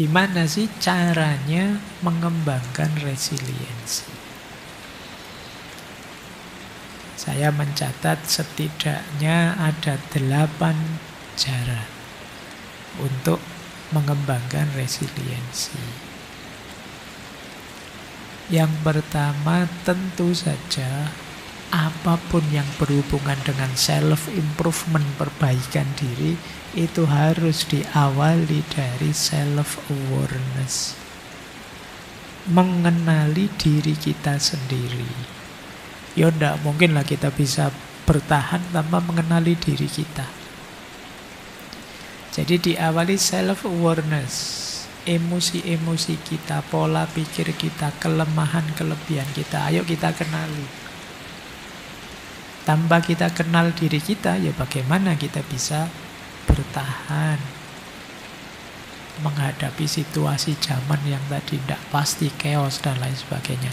Gimana sih caranya mengembangkan resiliensi? Saya mencatat setidaknya ada 8 cara untuk mengembangkan resiliensi. Yang pertama, tentu saja apapun yang berhubungan dengan self-improvement, perbaikan diri, itu harus diawali dari self-awareness. Mengenali diri kita sendiri. Ya enggak mungkin lah kita bisa bertahan tanpa mengenali diri kita. Jadi diawali self-awareness. Emosi-emosi kita, pola pikir kita, kelemahan, kelebihan kita. Ayo kita kenali. Tanpa kita kenal diri kita, ya bagaimana kita bisa bertahan menghadapi situasi zaman yang tadi tidak pasti, chaos dan lain sebagainya.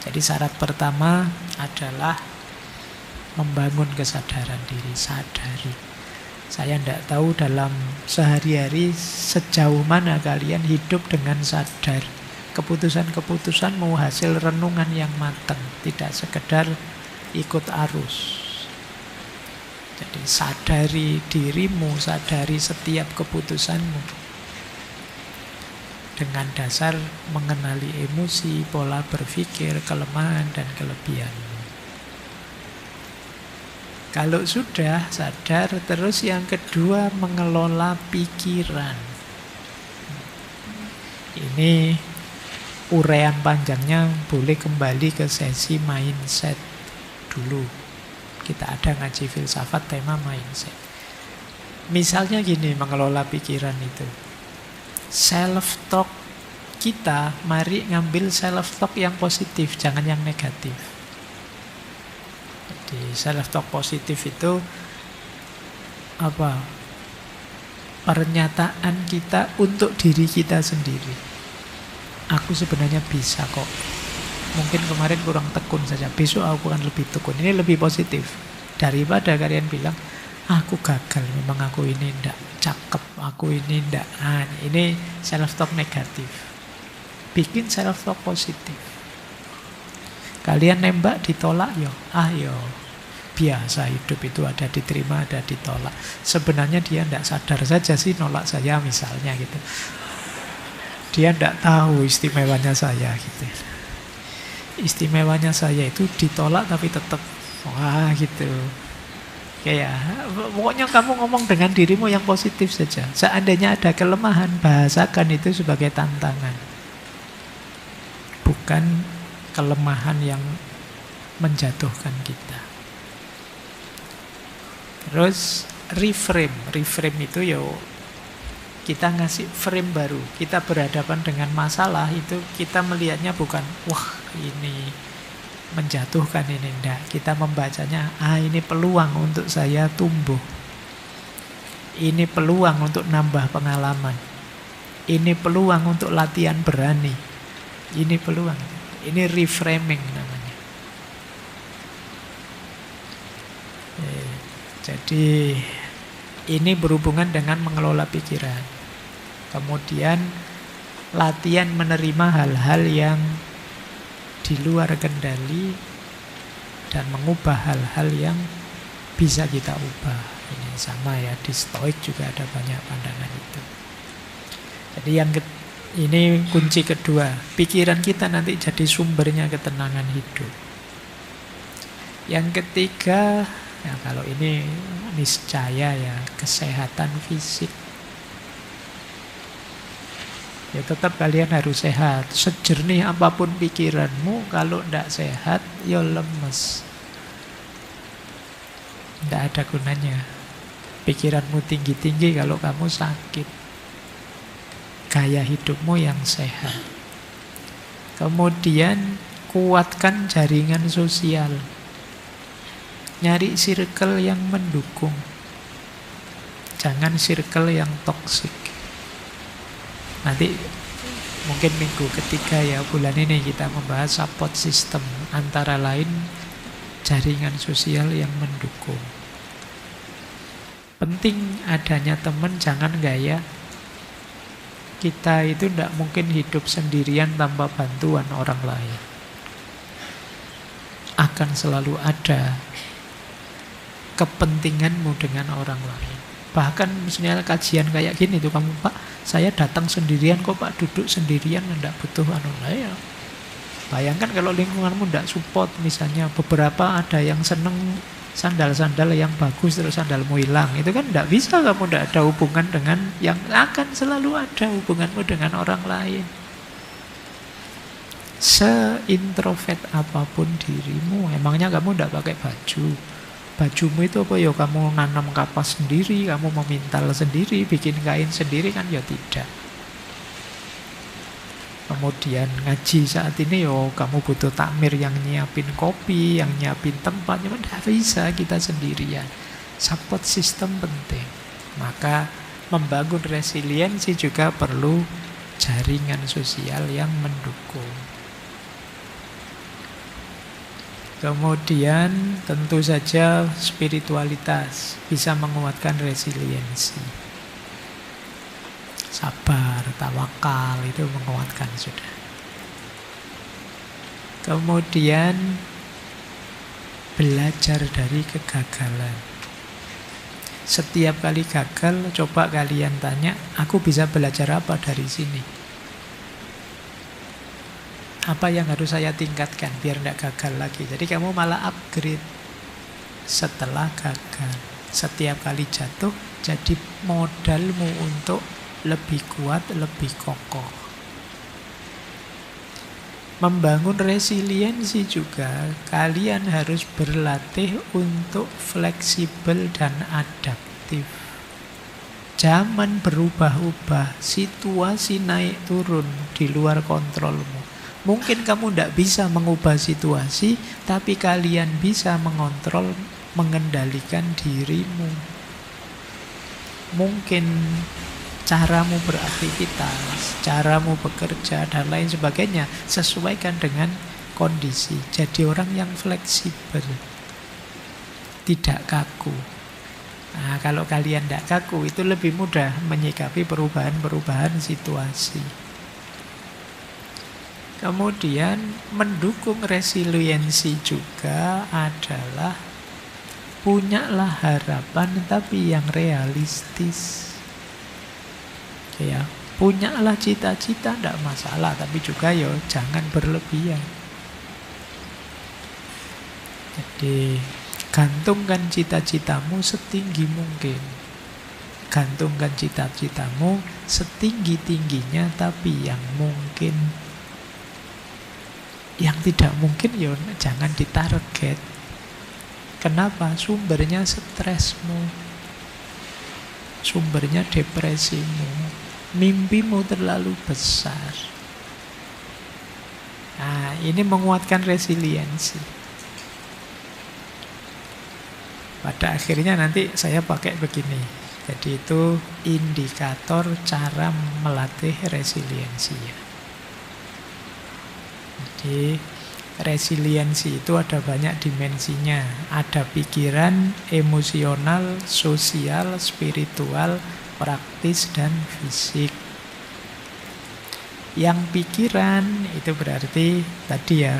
Jadi syarat pertama adalah membangun kesadaran diri, sadari. Saya tidak tahu dalam sehari-hari sejauh mana kalian hidup dengan sadar. Keputusan-keputusan mau hasil renungan yang matang, tidak sekedar ikut arus. Jadi sadari dirimu, sadari setiap keputusanmu. Dengan dasar mengenali emosi, pola berpikir, kelemahan dan kelebihan. Kalau sudah sadar, terus yang kedua mengelola pikiran. Ini uraian panjangnya boleh kembali ke sesi mindset dulu. Kita ada ngaji filsafat tema mindset. Misalnya gini, mengelola pikiran itu. Self-talk kita, mari ngambil self-talk yang positif, jangan yang negatif. Jadi self-talk positif itu apa? Pernyataan kita untuk diri kita sendiri. Aku sebenarnya bisa kok. Mungkin kemarin kurang tekun saja, besok aku akan lebih tekun. Ini lebih positif daripada kalian bilang, aku gagal, memang aku ini ndak cakep, aku ini ndak. Nah, ini self-talk negatif. Bikin self-talk positif. Kalian nembak ditolak, yo, biasa hidup itu ada diterima, ada ditolak. Sebenarnya dia ndak sadar saja sih nolak saya misalnya gitu. Dia ndak tahu istimewanya saya gitu. Istimewanya saya itu ditolak tapi tetap wah gitu. Ya, pokoknya kamu ngomong dengan dirimu yang positif saja. Seandainya ada kelemahan, bahasakan itu sebagai tantangan. Bukan kelemahan yang menjatuhkan kita. Terus reframe itu ya kita ngasih frame baru. Kita berhadapan dengan masalah itu kita melihatnya bukan wah ini menjatuhkan, ini enggak. Kita membacanya, ini peluang untuk saya tumbuh. Ini peluang untuk nambah pengalaman. Ini peluang untuk latihan berani. Ini peluang. Ini reframing namanya. Jadi ini berhubungan dengan mengelola pikiran. Kemudian latihan menerima hal-hal yang di luar kendali dan mengubah hal-hal yang bisa kita ubah. Ini sama ya, di Stoik juga ada banyak pandangan itu. Jadi ini kunci kedua, pikiran kita nanti jadi sumbernya ketenangan hidup. Yang ketiga, ya kalau ini niscaya ya, kesehatan fisik. Ya tetap kalian harus sehat. Sejernih apapun pikiranmu, kalau tidak sehat, ya lemes. Tidak ada gunanya. Pikiranmu tinggi-tinggi kalau kamu sakit. Gaya hidupmu yang sehat. Kemudian kuatkan jaringan sosial. Nyari circle yang mendukung. Jangan circle yang toksik. Nanti mungkin minggu ketiga ya, bulan ini kita membahas support system, antara lain jaringan sosial yang mendukung. Penting adanya teman, jangan gaya Kita itu tidak mungkin hidup sendirian tanpa bantuan orang lain. Akan selalu ada kepentinganmu dengan orang lain. Bahkan misalnya kajian kayak gini tuh, kamu Pak, saya datang sendirian kok Pak, duduk sendirian, tidak butuh anu lain. Bayangkan kalau lingkunganmu tidak support, misalnya beberapa ada yang seneng sandal-sandal yang bagus terus sandalmu hilang, itu kan tidak bisa, kamu tidak ada hubungan dengan yang akan selalu ada hubunganmu dengan orang lain. Seintrovert apapun dirimu, emangnya kamu tidak pakai baju? Bajumu itu apa ya? Kamu nanam kapas sendiri, kamu memintal sendiri, bikin kain sendiri kan? Ya tidak. Kemudian ngaji saat ini yo, kamu butuh takmir yang nyiapin kopi, yang nyiapin tempat. Cuma tidak bisa kita sendirian. Support system penting. Maka membangun resiliensi juga perlu jaringan sosial yang mendukung. Kemudian tentu saja spiritualitas bisa menguatkan resiliensi. Sabar, tawakal itu menguatkan sudah. Kemudian belajar dari kegagalan. Setiap kali gagal, coba kalian tanya, aku bisa belajar apa dari sini? Apa yang harus saya tingkatkan biar tidak gagal lagi? Jadi kamu malah upgrade setelah gagal. Setiap kali jatuh, jadi modalmu untuk lebih kuat, lebih kokoh. Membangun resiliensi juga, kalian harus berlatih untuk fleksibel dan adaptif. Zaman berubah-ubah, situasi naik turun di luar kontrolmu. Mungkin kamu tidak bisa mengubah situasi, tapi kalian bisa mengontrol, mengendalikan dirimu. Mungkin caramu beraktivitas, caramu bekerja, dan lain sebagainya sesuaikan dengan kondisi. Jadi orang yang fleksibel, tidak kaku. Nah, kalau kalian tidak kaku, itu lebih mudah menyikapi perubahan-perubahan situasi. Kemudian mendukung resiliensi juga adalah punyalah harapan tapi yang realistis. Ya, punyalah cita-cita tidak masalah, tapi juga yo jangan berlebihan. Jadi gantungkan cita-citamu setinggi mungkin. Gantungkan cita-citamu setinggi-tingginya, tapi yang mungkin. Yang tidak mungkin yo jangan ditarget. Kenapa? Sumbernya stresmu, sumbernya depresimu, mimpimu terlalu besar. Nah, ini menguatkan resiliensi. Pada akhirnya nanti saya pakai begini. Jadi itu indikator cara melatih resiliensi ya. Jadi resiliensi itu ada banyak dimensinya. Ada pikiran, emosional, sosial, spiritual, praktis, dan fisik. Yang pikiran itu berarti tadi ya,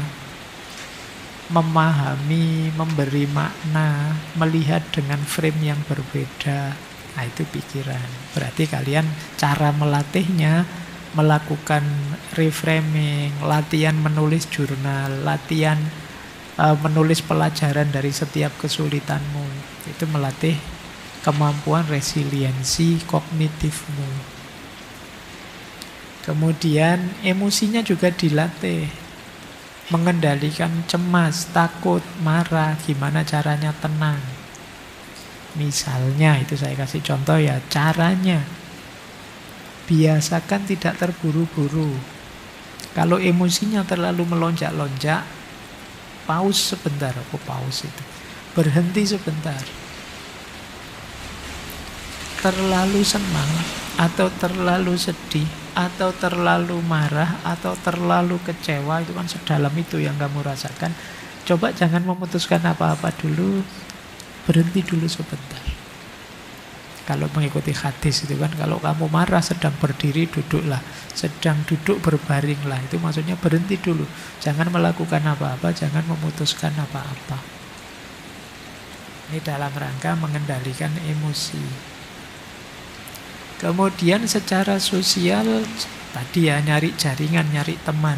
memahami, memberi makna, melihat dengan frame yang berbeda. Nah itu pikiran. Berarti kalian cara melatihnya melakukan reframing, latihan menulis jurnal, latihan menulis pelajaran dari setiap kesulitanmu. Itu melatih kemampuan resiliensi kognitifmu. Kemudian emosinya juga dilatih. Mengendalikan cemas, takut, marah, gimana caranya tenang. Misalnya, itu saya kasih contoh ya, caranya. Biasakan tidak terburu-buru. Kalau emosinya terlalu melonjak-lonjak, pause sebentar. Apa pause itu? Berhenti sebentar. Terlalu senang, atau terlalu sedih, atau terlalu marah, atau terlalu kecewa, itu kan sedalam itu yang kamu rasakan. Coba jangan memutuskan apa-apa dulu, berhenti dulu sebentar. Kalau mengikuti hadis itu kan, kalau kamu marah sedang berdiri duduklah, sedang duduk berbaringlah. Itu maksudnya berhenti dulu. Jangan melakukan apa-apa, jangan memutuskan apa-apa. Ini dalam rangka mengendalikan emosi. Kemudian secara sosial, tadi ya nyari jaringan, nyari teman.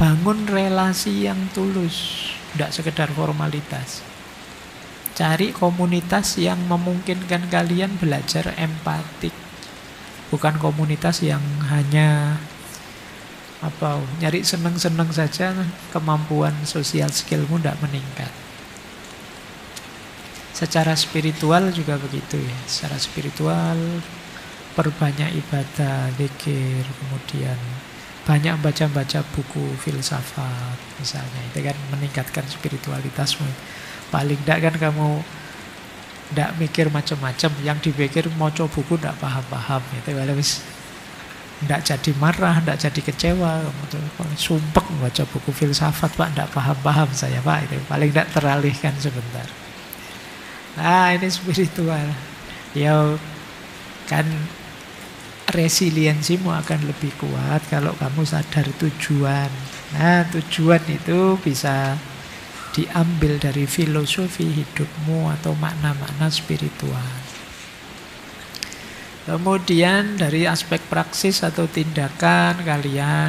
Bangun relasi yang tulus, tidak sekedar formalitas. Cari komunitas yang memungkinkan kalian belajar empatik. Bukan komunitas yang hanya nyari seneng-seneng saja, kemampuan sosial skillmu tidak meningkat. Secara spiritual juga begitu ya. Secara spiritual perbanyak ibadah, zikir, kemudian banyak baca-baca buku filsafat misalnya. Itu kan meningkatkan spiritualitasmu. Paling tidak kan kamu tidak mikir macam-macam. Yang dipikir moco buku tidak paham-paham. Itu kalau tidak jadi marah, tidak jadi kecewa. Sumpek baca buku filsafat, Pak, tidak paham-paham saya, Pak. Itu paling tidak teralihkan sebentar. Nah, ini spiritual. Ya kan resiliensimu akan lebih kuat kalau kamu sadar tujuan. Nah, tujuan itu bisa diambil dari filosofi hidupmu atau makna-makna spiritual. Kemudian dari aspek praksis atau tindakan kalian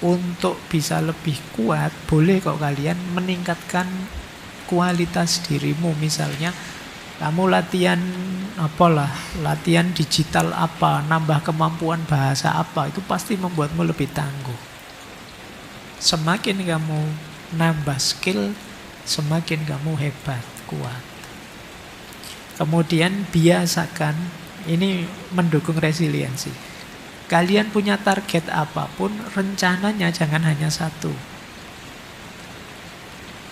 untuk bisa lebih kuat, boleh kok kalian meningkatkan kualitas dirimu. Misalnya kamu latihan latihan digital apa, nambah kemampuan bahasa apa, itu pasti membuatmu lebih tangguh. Semakin kamu nambah skill, semakin kamu hebat, kuat. Kemudian biasakan, ini mendukung resiliensi. Kalian punya target apapun, rencananya jangan hanya satu.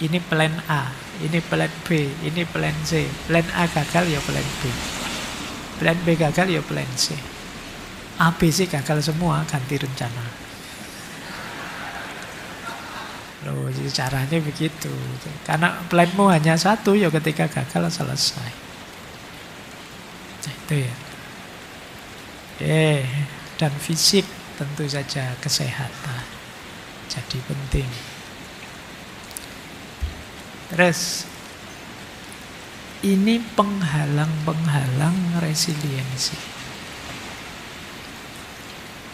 Ini plan A, ini plan B, ini plan C. Plan A gagal ya plan B. Plan B gagal ya plan C. A, B, C gagal semua, ganti rencana. Loh, caranya begitu. Karena planmu hanya satu, ya ketika gagal selesai. Nah, itu ya. Dan fisik tentu saja kesehatan jadi penting. Terus ini penghalang-penghalang resiliensi.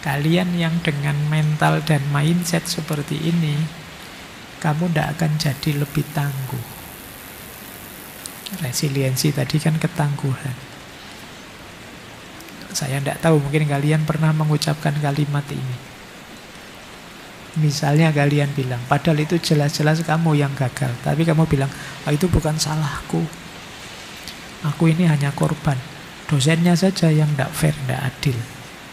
Kalian yang dengan mental dan mindset seperti ini, kamu tidak akan jadi lebih tangguh. Resiliensi tadi kan ketangguhan. Saya tidak tahu, mungkin kalian pernah mengucapkan kalimat ini. Misalnya kalian bilang, padahal itu jelas-jelas kamu yang gagal, tapi kamu bilang, itu bukan salahku. Aku ini hanya korban. Dosennya saja yang tidak fair, tidak adil.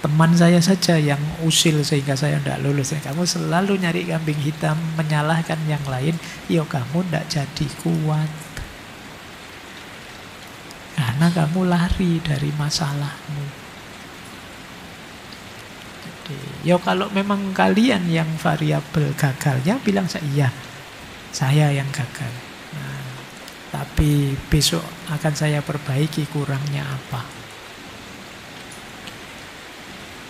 Teman saya saja yang usil sehingga saya tidak lulus. Kamu selalu nyari kambing hitam, menyalahkan yang lain. Ya kamu tidak jadi kuat. Karena kamu lari dari masalahmu. Jadi, ya kalau memang kalian yang variabel gagalnya, bilang iya, saya yang gagal. Nah, tapi besok akan saya perbaiki kurangnya apa.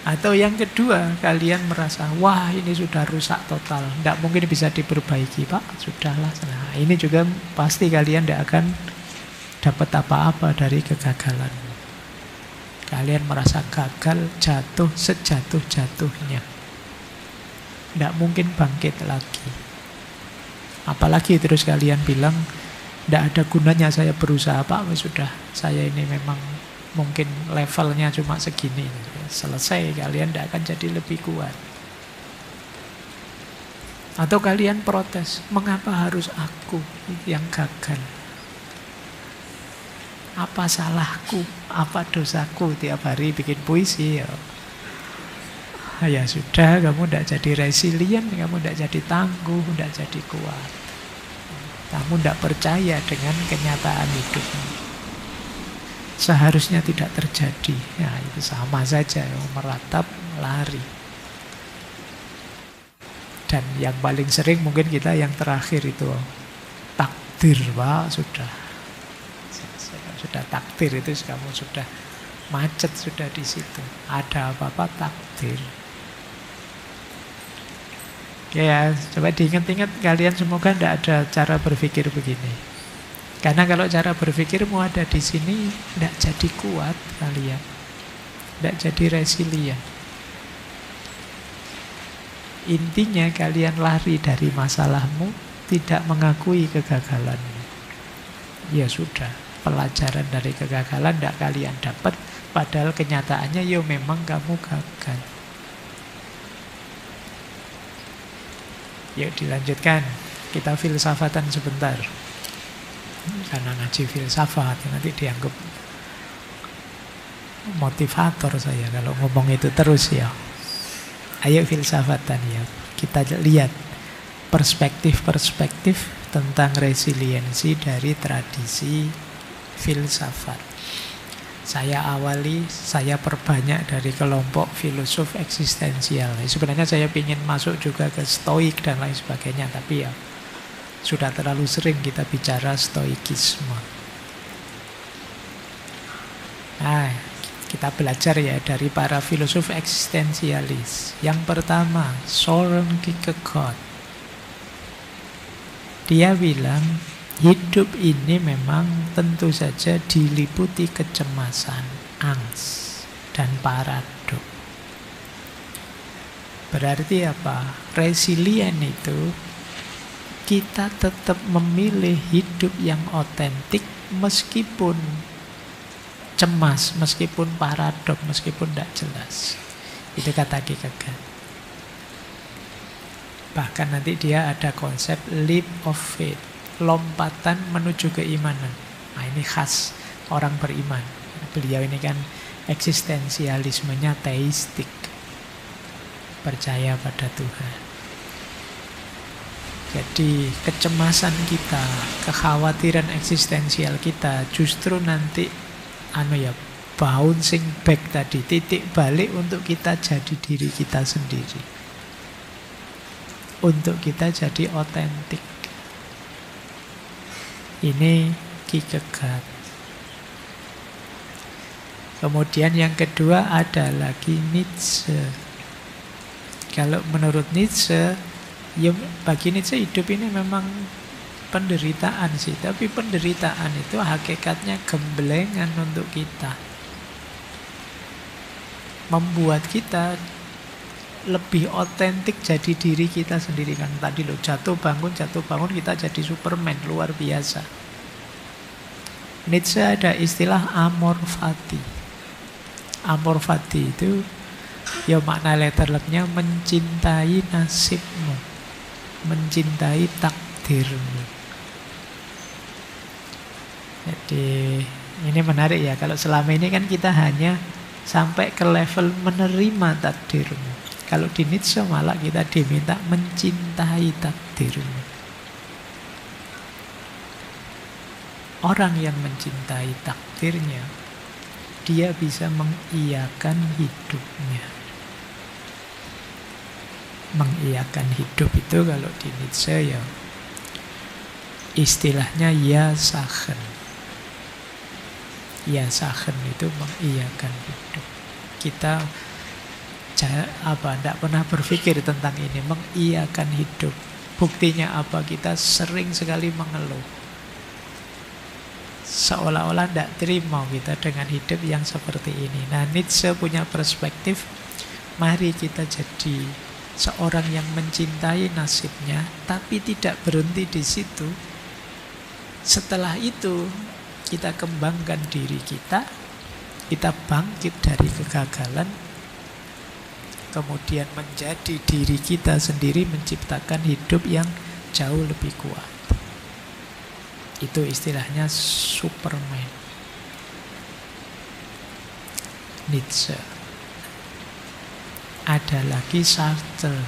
Atau yang kedua, kalian merasa, wah ini sudah rusak total, tidak mungkin bisa diperbaiki, Pak, sudahlah. Nah, ini juga pasti kalian tidak akan dapat apa-apa dari kegagalan. Kalian merasa gagal, jatuh sejatuh-jatuhnya. Tidak mungkin bangkit lagi. Apalagi terus kalian bilang, tidak ada gunanya saya berusaha, Pak, sudah, saya ini memang mungkin levelnya cuma segini. Selesai, kalian tidak akan jadi lebih kuat. Atau kalian protes, mengapa harus aku yang gagal? Apa salahku? Apa dosaku? Tiap hari bikin puisi ya. Ya sudah, kamu tidak jadi resilient, kamu tidak jadi tangguh, tidak jadi kuat. Kamu tidak percaya dengan kenyataan hidupmu. Seharusnya tidak terjadi. Ya itu sama saja, meratap, lari. Dan yang paling sering mungkin kita yang terakhir itu takdir, Pak, sudah takdir itu kamu sudah Macet sudah di situ. Ada apa-apa takdir. Ya, coba diingat-ingat kalian, semoga tidak ada cara berpikir begini. Karena kalau cara berpikirmu ada di sini, tidak jadi kuat kalian. Tidak jadi resilient. Intinya kalian lari dari masalahmu, tidak mengakui kegagalanmu. Ya sudah, pelajaran dari kegagalan tidak kalian dapat, padahal kenyataannya ya memang kamu gagal. Yuk dilanjutkan, kita filsafatan sebentar. Karena ngaji filsafat nanti dianggap motivator saya kalau ngomong itu terus ya. Ayo filsafatan ya. Kita lihat perspektif-perspektif tentang resiliensi dari tradisi filsafat. Saya perbanyak dari kelompok filosof eksistensial. Sebenarnya saya ingin masuk juga ke stoik dan lain sebagainya, tapi ya sudah terlalu sering kita bicara stoikisme. Nah, kita belajar ya dari para filosof eksistensialis. Yang pertama, Søren Kierkegaard. Dia bilang, hidup ini memang tentu saja diliputi kecemasan, angst, dan paradok. Berarti apa? Resilient itu kita tetap memilih hidup yang otentik meskipun cemas, meskipun paradok, meskipun tidak jelas. Itu kata Kierkegaard. Bahkan nanti dia ada konsep leap of faith, lompatan menuju keimanan. Nah, ini khas orang beriman. Beliau ini kan eksistensialismenya teistik, percaya pada Tuhan. Jadi kecemasan kita, kekhawatiran eksistensial kita justru nanti bouncing back tadi, titik balik untuk kita jadi diri kita sendiri, untuk kita jadi otentik. Ini Kierkegaard. Kemudian yang kedua ada lagi Nietzsche. Kalau menurut Nietzsche, ya bagi Nietzsche hidup ini memang penderitaan sih, tapi penderitaan itu hakikatnya gemblengan untuk kita, membuat kita lebih otentik jadi diri kita sendiri. Kan tadi lo jatuh bangun kita jadi Superman luar biasa. Nietzsche ada istilah amor fati. Amor fati itu ya makna letternya mencintai nasibmu, mencintai takdirmu. Jadi ini menarik ya, kalau selama ini kan kita hanya sampai ke level menerima takdirmu. Kalau di Nietzsche malah kita diminta mencintai takdirmu. Orang yang mencintai takdirnya, dia bisa mengiyakan hidupnya. Mengiyakan hidup itu kalau di Nietzsche ya istilahnya ya sachen. Ya sachen itu mengiyakan hidup. Kita tidak pernah berpikir tentang ini, mengiyakan hidup. Buktinya apa? Kita sering sekali mengeluh, seolah-olah tidak terima kita dengan hidup yang seperti ini. Nah, Nietzsche punya perspektif, mari kita jadi seorang yang mencintai nasibnya, tapi tidak berhenti di situ. Setelah itu kita kembangkan diri kita bangkit dari kegagalan, kemudian menjadi diri kita sendiri, menciptakan hidup yang jauh lebih kuat. Itu istilahnya Superman. Nietzsche. Ada lagi Sartre.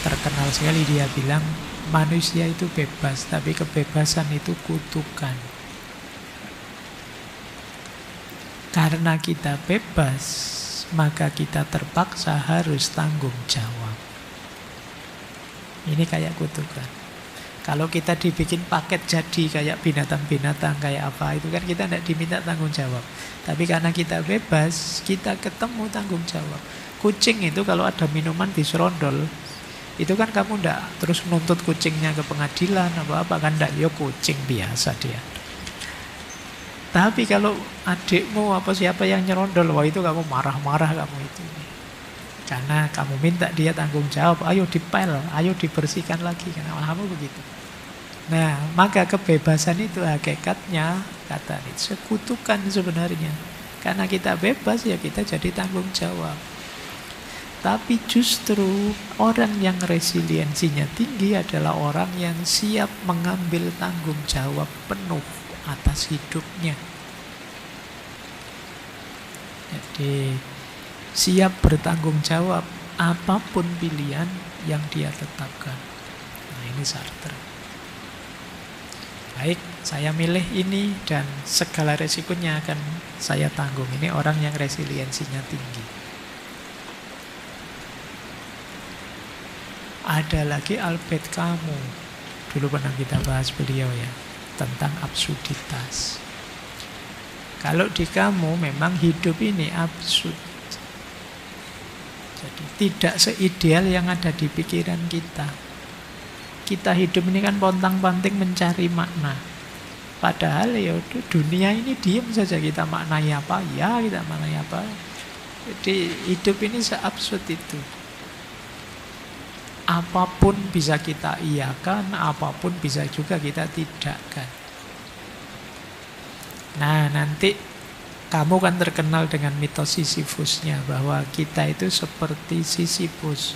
Terkenal sekali dia bilang, manusia itu bebas, tapi kebebasan itu kutukan. Karena kita bebas, maka kita terpaksa harus tanggung jawab. Ini kayak kutukan. Kalau kita dibikin paket jadi kayak binatang-binatang, kayak apa, itu kan kita tidak diminta tanggung jawab. Tapi karena kita bebas, kita ketemu tanggung jawab. Kucing itu kalau ada minuman diserondol, itu kan kamu tidak terus menuntut kucingnya ke pengadilan, apa-apa kan, tidak, ya kucing biasa dia. Tapi kalau adikmu apa siapa yang nyerondol, wah itu kamu marah-marah kamu itu. Karena kamu minta dia tanggung jawab, ayo dipel, ayo dibersihkan lagi, karena kamu begitu. Nah, maka kebebasan itu hakikatnya, kata Nietzsche, kutukan sebenarnya. Karena kita bebas, ya kita jadi tanggung jawab. Tapi justru orang yang resiliensinya tinggi adalah orang yang siap mengambil tanggung jawab penuh atas hidupnya. Jadi siap bertanggung jawab apapun pilihan yang dia tetapkan. Nah, ini Sartre. Baik, saya milih ini dan segala resikonya akan saya tanggung. Ini orang yang resiliensinya tinggi. Ada lagi Albert Camus. Dulu pernah kita bahas beliau ya, tentang absurditas. Kalau di Camus memang hidup ini absurd. Jadi tidak seideal yang ada di pikiran kita. Kita hidup ini kan pontang-panting mencari makna. Padahal ya dunia ini diam saja, kita maknai apa? Ya kita maknai apa? Jadi hidup ini seabsurd itu. Apapun bisa kita iyakan, apapun bisa juga kita tidakkan. Nah, nanti kamu kan terkenal dengan mitos Sisyphusnya, bahwa kita itu seperti Sisyphus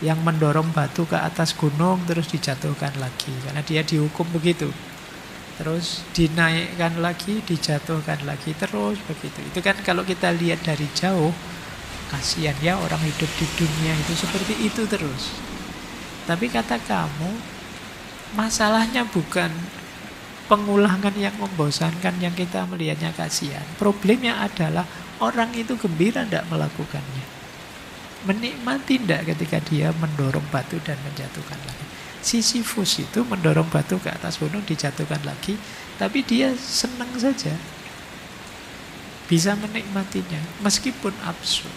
yang mendorong batu ke atas gunung terus dijatuhkan lagi. Karena dia dihukum begitu. Terus dinaikkan lagi, dijatuhkan lagi, terus begitu. Itu kan kalau kita lihat dari jauh, kasihan ya orang hidup di dunia itu seperti itu terus. Tapi kata kamu, masalahnya bukan pengulangan yang membosankan yang kita melihatnya kasihan. Problemnya adalah orang itu gembira tidak melakukannya. Menikmati tidak ketika dia mendorong batu dan menjatuhkan lagi. Sisyphus itu mendorong batu ke atas gunung, dijatuhkan lagi, tapi dia senang saja, bisa menikmatinya meskipun absurd.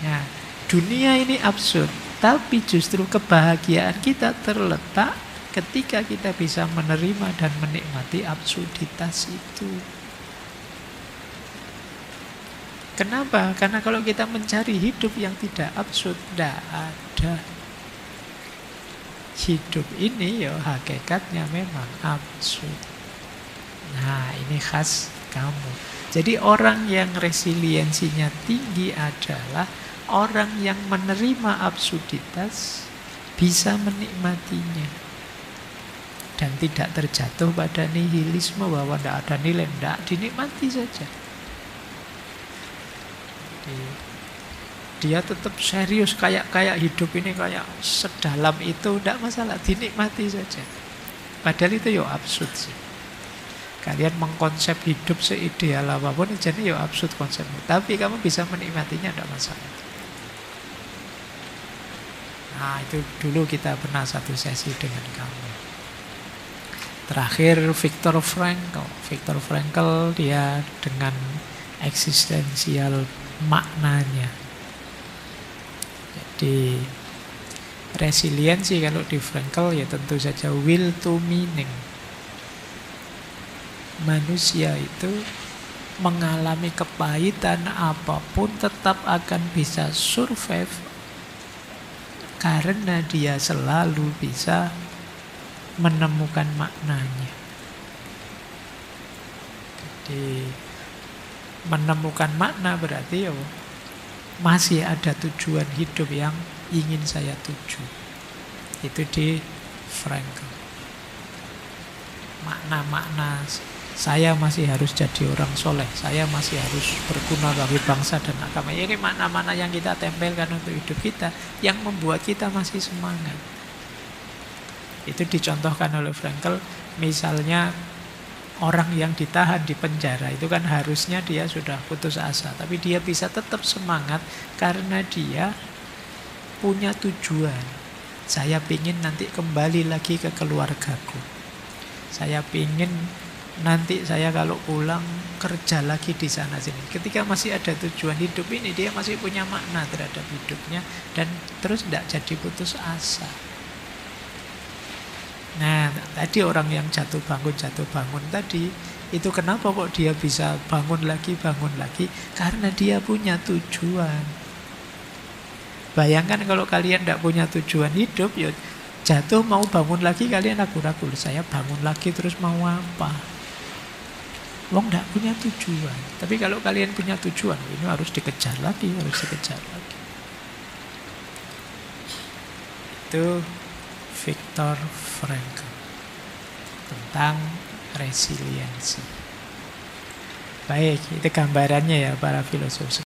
Nah, dunia ini absurd, tapi justru kebahagiaan kita terletak ketika kita bisa menerima dan menikmati absurditas itu. Kenapa? Karena kalau kita mencari hidup yang tidak absurd, tidak ada. Hidup ini ya hakikatnya memang absurd. Nah, ini khas kamu. Jadi orang yang resiliensinya tinggi adalah orang yang menerima absurditas, bisa menikmatinya, dan tidak terjatuh pada nihilisme bahwa tidak ada nilai, tidak, dinikmati saja. Dia tetap serius, kayak hidup ini kayak sedalam itu, tidak masalah, dinikmati saja. Padahal itu ya absurd sih. Kalian mengkonsep hidup seideal apapun, jadi ya absurd konsepnya. Tapi kamu bisa menikmatinya, tidak masalah. Nah, itu dulu kita pernah satu sesi dengan kamu. Terakhir Viktor Frankl. Viktor Frankl dia dengan eksistensial maknanya. Jadi resiliensi kalau di Frankl ya tentu saja will to meaning. Manusia itu mengalami kepahitan apapun tetap akan bisa survive karena dia selalu bisa menemukan maknanya. Jadi menemukan makna berarti ya masih ada tujuan hidup yang ingin saya tuju. Itu di Frankl. Makna-makna saya masih harus jadi orang soleh, saya masih harus berguna bagi bangsa dan agama. Ini makna-makna yang kita tempelkan untuk hidup kita, yang membuat kita masih semangat. Itu dicontohkan oleh Frankl. Misalnya orang yang ditahan di penjara, itu kan harusnya dia sudah putus asa, tapi dia bisa tetap semangat karena dia punya tujuan. Saya pingin nanti kembali lagi ke keluargaku. Saya pingin nanti saya kalau pulang kerja lagi di sana sini. Ketika masih ada tujuan hidup ini, dia masih punya makna terhadap hidupnya dan terus tidak jadi putus asa. Nah, tadi orang yang jatuh bangun tadi, itu kenapa kok dia bisa bangun lagi. Karena dia punya tujuan. Bayangkan kalau kalian tidak punya tujuan hidup, ya jatuh mau bangun lagi kalian ragu-ragu. Saya bangun lagi terus mau apa? Wong tidak punya tujuan. Tapi kalau kalian punya tujuan, ini harus dikejar lagi. Itu Viktor Frankl tentang resiliensi. Baik, itu gambarannya ya para filosof.